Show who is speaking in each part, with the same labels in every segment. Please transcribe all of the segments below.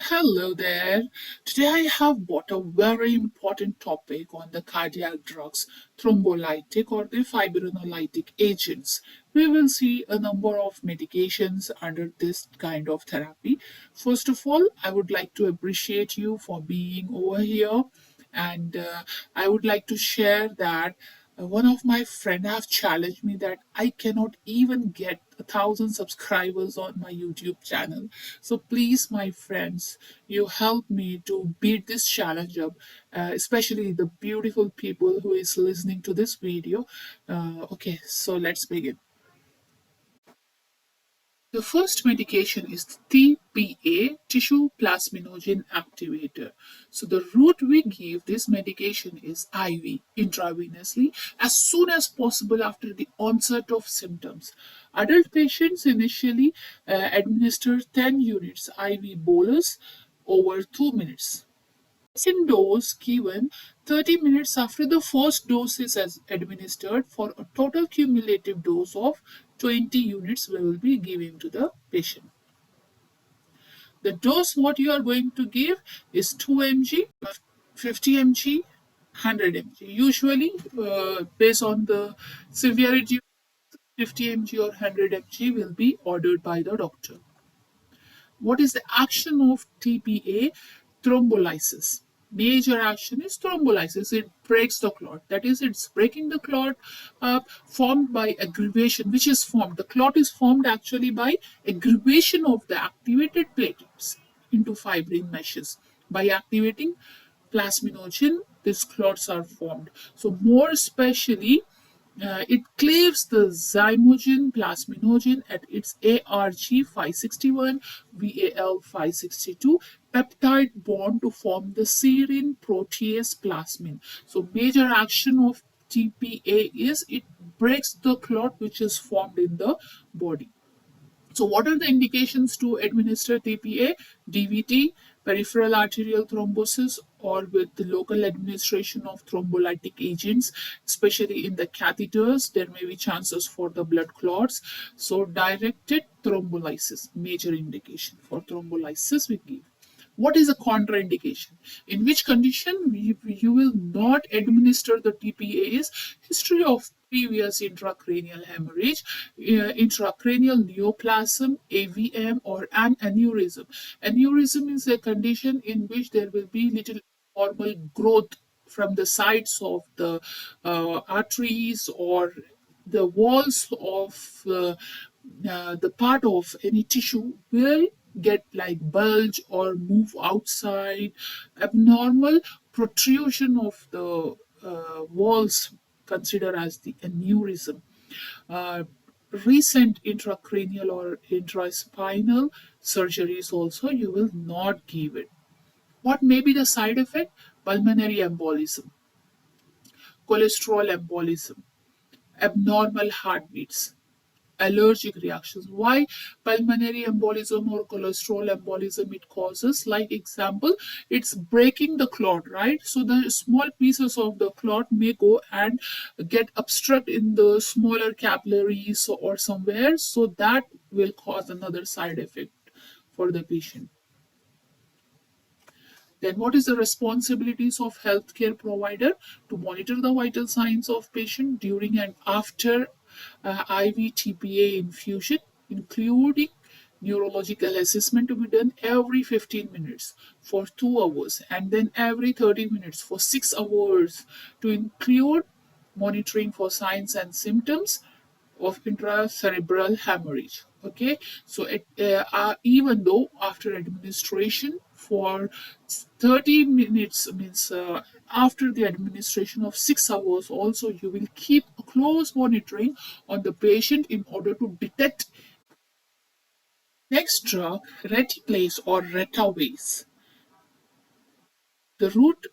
Speaker 1: Hello there. Today I have brought a very important topic on the cardiac drugs, thrombolytic or the fibrinolytic agents. We will see a number of medications under this kind of therapy. First of all, I would like to appreciate you for being over here, and I would like to share that one of my friend have challenged me that I cannot even get 1,000 subscribers on my YouTube channel. So please, my friends, you help me to beat this challenge up, especially the beautiful people who is listening to this video. Okay, so let's begin. The first medication is TPA, tissue plasminogen activator. So the route we give this medication is IV, intravenously, as soon as possible after the onset of symptoms. Adult patients initially administer 10 units IV bolus over 2 minutes. Second dose given 30 minutes after the first dose is administered for a total cumulative dose of 20 units we will be giving to the patient. The dose what you are going to give is 2 mg, 50 mg, 100 mg. Usually, based on the severity, 50 mg or 100 mg will be ordered by the doctor. What is the action of TPA? Thrombolysis. Major action is thrombolysis. It breaks the clot. That is, it's breaking the clot formed by aggravation, which is formed. The clot is formed actually by aggravation of the activated platelets into fibrin meshes. By activating plasminogen, these clots are formed. So more especially, it cleaves the zymogen plasminogen at its ARG 561 VAL 562 peptide bond to form the serine protease plasmin. So major action of TPA is it breaks the clot which is formed in the body. So, what are the indications to administer TPA? DVT, peripheral arterial thrombosis, or with the local administration of thrombolytic agents, especially in the catheters, there may be chances for the blood clots. So, directed thrombolysis, major indication for thrombolysis we give. What is a contraindication? In which condition you will not administer the TPA is history of previous intracranial hemorrhage, intracranial neoplasm, AVM, or an aneurysm. Aneurysm is a condition in which there will be little normal growth from the sides of the arteries or the walls of the part of any tissue will get like bulge or move outside. Abnormal protrusion of the walls considered as the aneurysm. uh, Recent intracranial or intraspinal surgeries also you will not give it. What may be the side effect? Pulmonary embolism, cholesterol embolism, abnormal heartbeats, allergic reactions. Why pulmonary embolism or cholesterol embolism it causes? Like example, it's breaking the clot, right? So the small pieces of the clot may go and get obstruct in the smaller capillaries or somewhere. So that will cause another side effect for the patient. Then what is the responsibilities of healthcare provider? To monitor the vital signs of patient during and after IV TPA infusion, including neurological assessment to be done every 15 minutes for 2 hours and then every 30 minutes for 6 hours, to include monitoring for signs and symptoms of intracerebral hemorrhage. Okay, so even though after administration for 30 minutes means after the administration of 6 hours also you will keep a close monitoring on the patient in order to detect. Next drug, retiplase or retawase. The route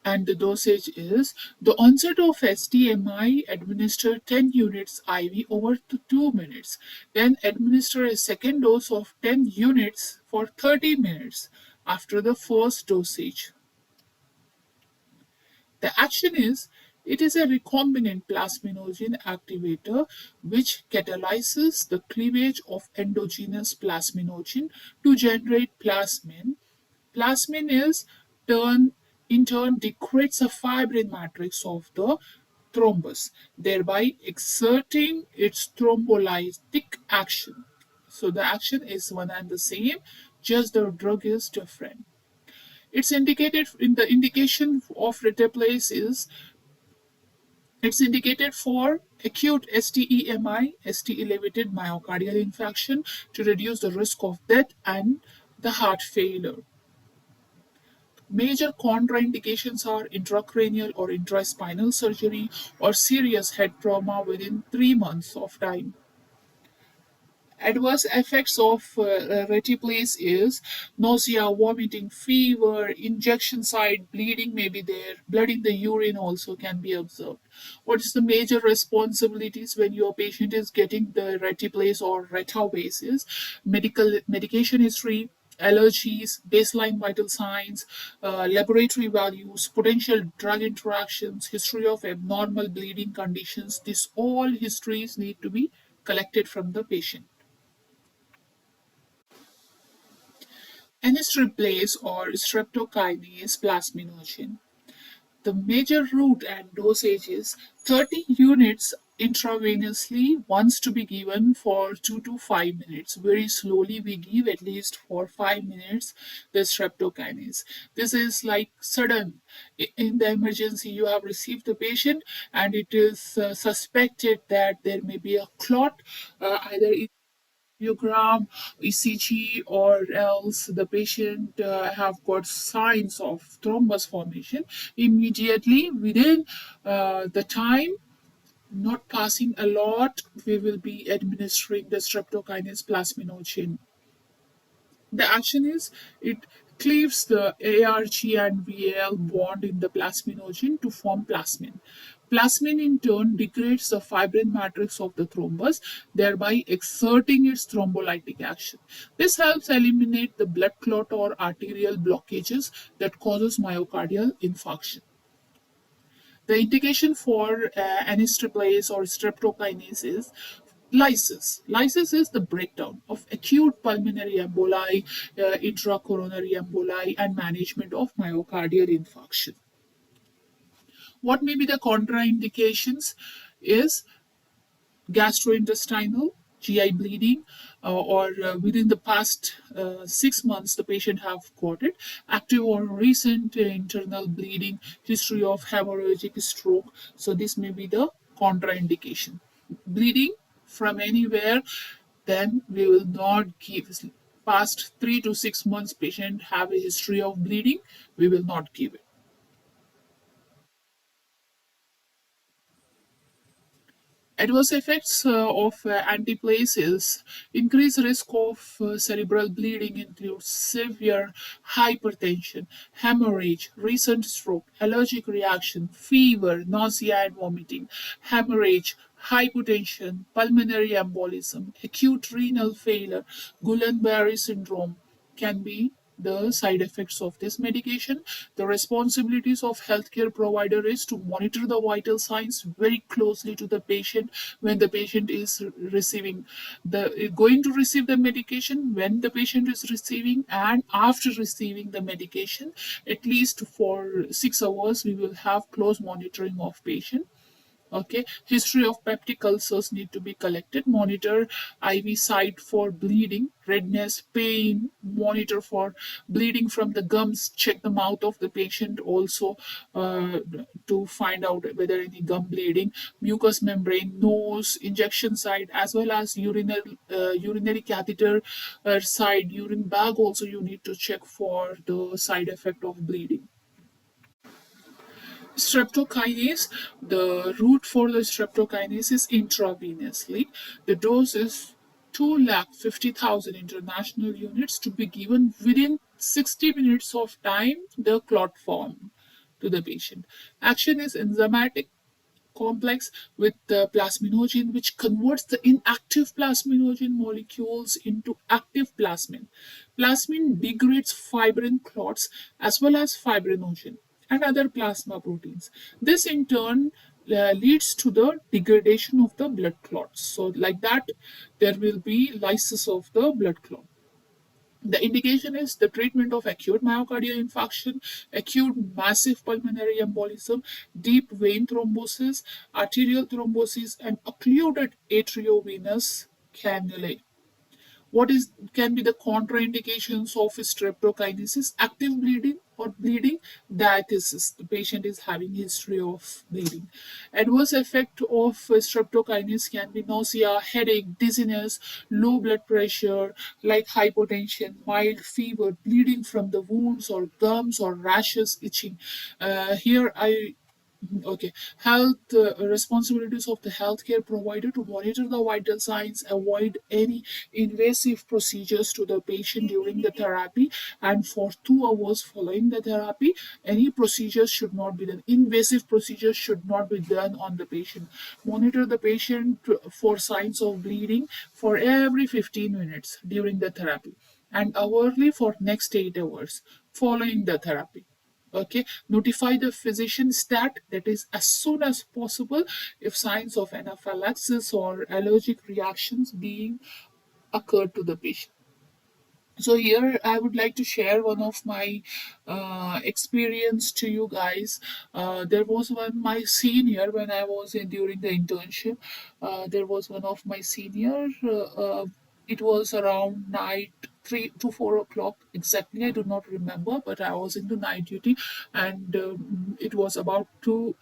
Speaker 1: and the dosage is the onset of STMI, administer 10 units IV over to 2 minutes. Then administer a second dose of 10 units for 30 minutes after the first dosage. The action is it is a recombinant plasminogen activator which catalyzes the cleavage of endogenous plasminogen to generate plasmin Plasmin is in turn degrades the fibrin matrix of the thrombus, thereby exerting its thrombolytic action. So the action is one and the same, just the drug is different. It's indicated in the indication of reteplase is it's indicated for acute STEMI, ST-elevated myocardial infarction, to reduce the risk of death and the heart failure. Major contraindications are intracranial or intraspinal surgery or serious head trauma within 3 months of time. Adverse effects of retiplase is nausea, vomiting, fever, injection site bleeding may be there, blood in the urine also can be observed. What is the major responsibilities when your patient is getting the retiplase or retabase is medication history, allergies, baseline vital signs, laboratory values, potential drug interactions, history of abnormal bleeding conditions. These all histories need to be collected from the patient. ANISTREPLASE or streptokinase plasminogen. The major route and dosage is 30 units intravenously, once to be given for 2 to 5 minutes. Very slowly we give at least for 5 minutes the streptokinase. This is like sudden. In the emergency, you have received the patient and it is suspected that there may be a clot, either angiogram, ECG, or else the patient have got signs of thrombus formation. Immediately within the time, not passing a lot, we will be administering the streptokinase plasminogen. The action is it cleaves the ARG and VAL bond in the plasminogen to form plasmin. Plasmin in turn degrades the fibrin matrix of the thrombus, thereby exerting its thrombolytic action. This helps eliminate the blood clot or arterial blockages that causes myocardial infarction. The indication for ANISTREPLASE or streptokinase is lysis. Lysis is the breakdown of acute pulmonary emboli, intracoronary emboli, and management of myocardial infarction. What may be the contraindications is gastrointestinal, GI bleeding, or within the past 6 months, the patient have got it. Active or recent internal bleeding, history of hemorrhagic stroke. So this may be the contraindication. Bleeding from anywhere, then we will not give. Past 3 to 6 months, patient have a history of bleeding, we will not give it. Adverse effects of antiplaces increased risk of cerebral bleeding include severe hypertension, hemorrhage, recent stroke, allergic reaction, fever, nausea and vomiting, hemorrhage, hypotension, pulmonary embolism, acute renal failure, Guillain-Barré syndrome can be the side effects of this medication. The responsibilities of healthcare provider is to monitor the vital signs very closely to the patient when the patient is receiving the going to receive the medication, when the patient is receiving, and after receiving the medication. At least for 6 hours we will have close monitoring of patient. Okay, history of peptic ulcers need to be collected. Monitor IV site for bleeding, redness, pain. Monitor for bleeding from the gums. Check the mouth of the patient also to find out whether any gum bleeding. Mucous membrane, nose, injection site, as well as urinary catheter side, urine bag. Also, you need to check for the side effect of bleeding. Streptokinase, the route for the streptokinase is intravenously. The dose is 250,000 international units to be given within 60 minutes of time the clot formed to the patient. Action is enzymatic complex with the plasminogen, which converts the inactive plasminogen molecules into active plasmin. Plasmin degrades fibrin clots as well as fibrinogen and other plasma proteins. This in turn leads to the degradation of the blood clots. So, like that, there will be lysis of the blood clot. The indication is the treatment of acute myocardial infarction, acute massive pulmonary embolism, deep vein thrombosis, arterial thrombosis, and occluded atriovenous cannulae. What is can be the contraindications of streptokinesis? Active bleeding or bleeding, diathesis. The patient is having history of bleeding. Adverse effect of streptokinase can be nausea, headache, dizziness, low blood pressure, like hypotension, mild fever, bleeding from the wounds or gums or rashes, itching. Here I Okay. Health responsibilities of the healthcare provider to monitor the vital signs, avoid any invasive procedures to the patient during the therapy, and for 2 hours following the therapy, any procedures should not be done. Invasive procedures should not be done on the patient. Monitor the patient for signs of bleeding for every 15 minutes during the therapy, and hourly for next 8 hours following the therapy. Okay, notify the physician stat, that is as soon as possible, if signs of anaphylaxis or allergic reactions being occurred to the patient. So here I would like to share one of my experience to you guys. There was one my senior when I was in during the internship. There was one of my senior. It was around night 3 to 4 o'clock exactly. I do not remember, but I was into night duty, and it was about to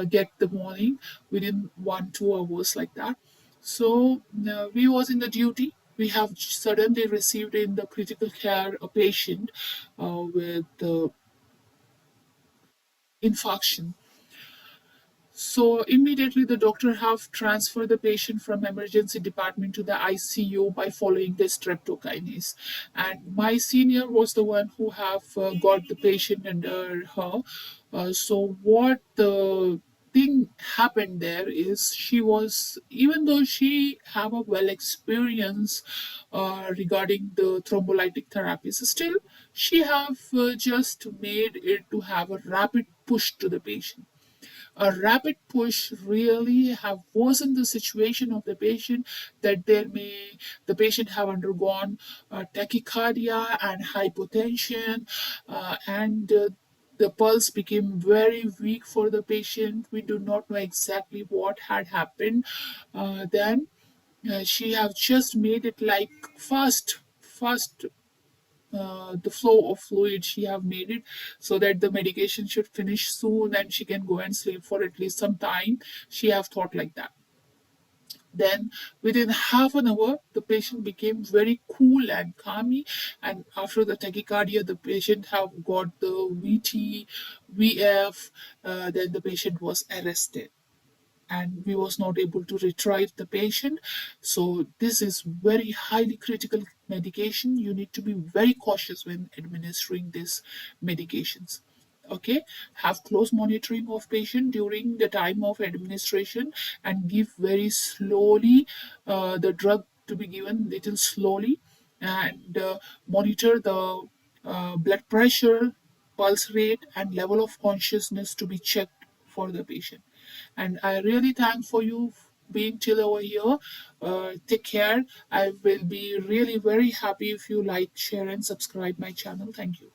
Speaker 1: get the morning within 1 2 hours like that. So we was in the duty. We have suddenly received in the critical care a patient with infarction. So immediately the doctor have transferred the patient from emergency department to the ICU by following the streptokinase. And my senior was the one who have got the patient under her. So what the thing happened there is, she was, even though she have a well experience regarding the thrombolytic therapies, still she have just made it to have a rapid push to the patient. A rapid push really have worsened the situation of the patient, that the patient have undergone tachycardia and hypotension, and the pulse became very weak for the patient. We do not know exactly what had happened. Then she have just made it like fast, the flow of fluid she have made it, so that the medication should finish soon and she can go and sleep for at least some time. She have thought like that. Then within half an hour the patient became very cool and calmy, and after the tachycardia the patient have got the VT, VF. Then the patient was arrested and we was not able to retrieve the patient. So this is very highly critical medication. You need to be very cautious when administering these medications. Okay, have close monitoring of patient during the time of administration, and give very slowly, the drug to be given little slowly, and monitor the blood pressure, pulse rate, and level of consciousness to be checked for the patient. And I really thank for you being till over here. Take care. I will be really very happy if you like, share, and subscribe my channel. Thank you.